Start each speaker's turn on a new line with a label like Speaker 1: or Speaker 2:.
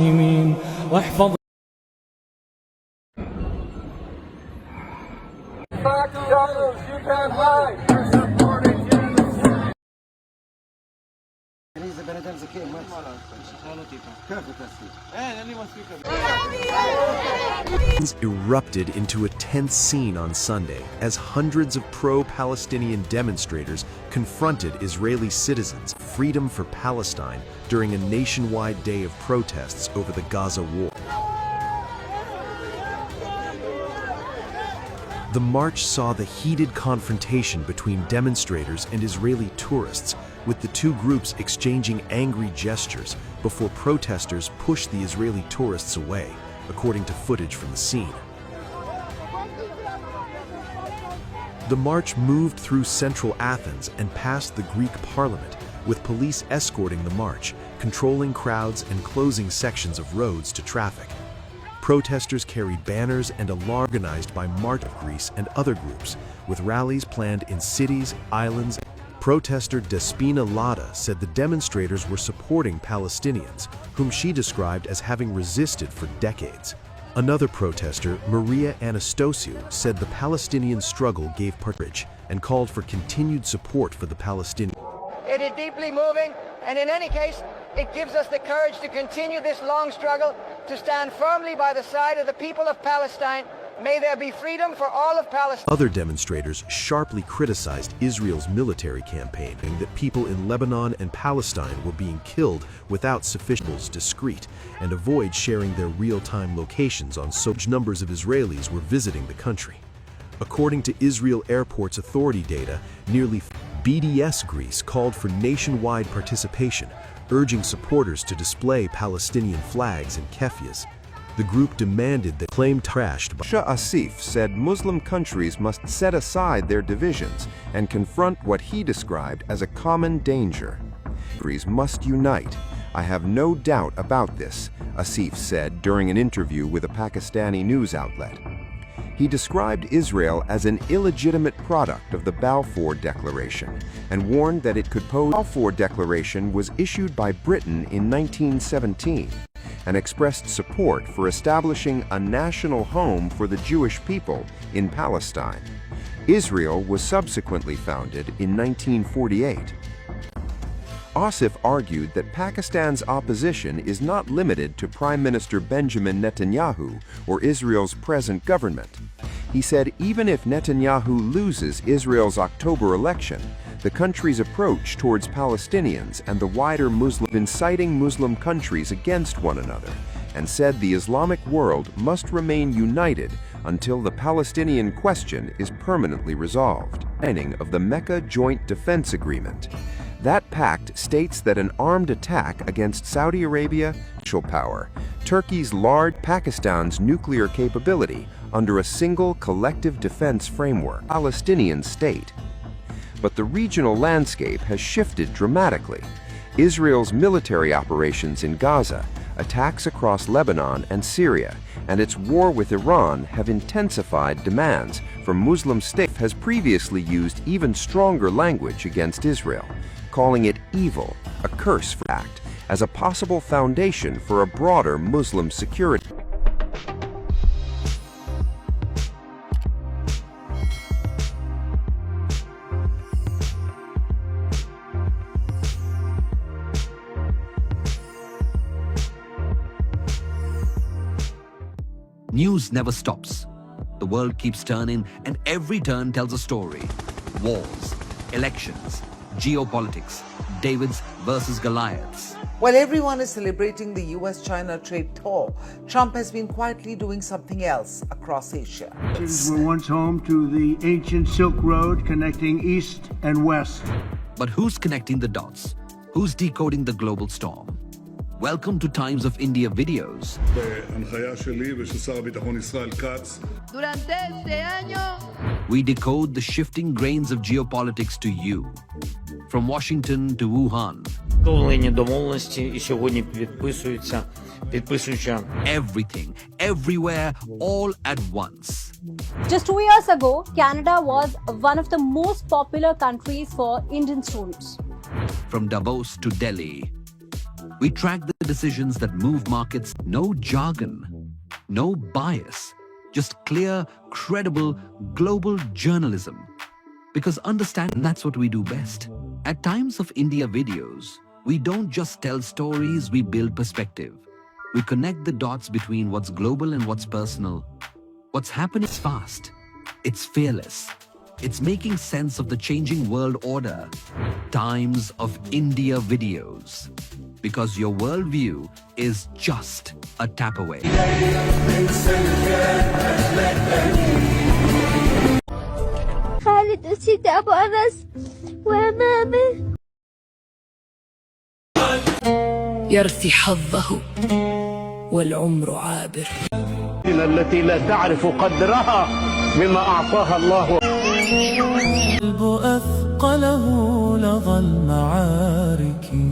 Speaker 1: واحفظ
Speaker 2: erupted into a tense scene on Sunday as hundreds of pro-Palestinian demonstrators confronted Israeli citizens' freedom for Palestine during a nationwide day of protests over the Gaza war. The march saw the heated confrontation between demonstrators and Israeli tourists, with the two groups exchanging angry gestures before protesters pushed the Israeli tourists away, according to footage from the scene. The march moved through central Athens and past the Greek parliament, with police escorting the march, controlling crowds and closing sections of roads to traffic. Protesters carried banners and alarms organized by March of Greece and other groups, with rallies planned in cities, islands. Protester Despina Lada said the demonstrators were supporting Palestinians, whom she described as having resisted for decades. Another protester, Maria Anastasiou, said the Palestinian struggle gave courage and called for continued support for the Palestinians.
Speaker 3: It is deeply moving, and in any case, it gives us the courage to continue this long struggle, to stand firmly by the side of the people of Palestine. May there be freedom for all of Palestine.
Speaker 2: Other demonstrators sharply criticized Israel's military campaign, saying that people in Lebanon and Palestine were being killed without sufficient discreet and avoid sharing their real-time locations on such numbers of Israelis were visiting the country. According to Israel Airports Authority data, nearly BDS Greece called for nationwide participation, urging supporters to display Palestinian flags and keffiyehs. The group demanded that claim trashed by
Speaker 4: Shah Asif said Muslim countries must set aside their divisions and confront what he described as a common danger. Countries must unite. I have no doubt about this, Asif said during an interview with a Pakistani news outlet. He described Israel as an illegitimate product of the Balfour Declaration and warned that it could pose. The Balfour Declaration was issued by Britain in 1917 and expressed support for establishing a national home for the Jewish people in Palestine. Israel was subsequently founded in 1948. Asif argued that Pakistan's opposition is not limited to Prime Minister Benjamin Netanyahu or Israel's present government. He said even if Netanyahu loses Israel's October election, the country's approach towards Palestinians and the wider Muslim inciting Muslim countries against one another, and said the Islamic world must remain united until the Palestinian question is permanently resolved. Signing of the Mecca Joint Defense Agreement. That pact states that an armed attack against Saudi Arabia, power, Turkey's large Pakistan's nuclear capability under a single collective defense framework, Palestinian state. But the regional landscape has shifted dramatically. Israel's military operations in Gaza, attacks across Lebanon and Syria, and its war with Iran have intensified demands from Muslim states. Has previously used even stronger language against Israel, calling it evil, a curse for act, as a possible foundation for a broader Muslim security.
Speaker 5: News never stops. The world keeps turning, and every turn tells a story. Wars, elections, geopolitics, Davids versus Goliaths.
Speaker 6: While everyone is celebrating the US-China trade talk, Trump has been quietly doing something else across Asia.
Speaker 7: Were once home to the ancient Silk Road connecting east and west.
Speaker 5: But who's connecting the dots? Who's decoding the global storm? Welcome to Times of India videos. We decode the shifting grains of geopolitics to you. From Washington to Wuhan. Everything, everywhere, all at once.
Speaker 8: Just 2 years ago, Canada was one of the most popular countries for Indian students.
Speaker 5: From Davos to Delhi. We track the decisions that move markets. No jargon, no bias, just clear, credible, global journalism. Because understand, that's what we do best. At Times of India videos, we don't just tell stories, we build perspective. We connect the dots between what's global and what's personal. What's happening is fast. It's fearless. It's making sense of the changing world order. Times of India videos. Because your worldview is just a tap away.
Speaker 1: خالد أسيد أبو أنس وأمامه
Speaker 9: يرثي حظه والعمر عابر
Speaker 7: التي لا تعرف قدرها بما أعطاها الله.
Speaker 10: القلب أثقله لظى المعارك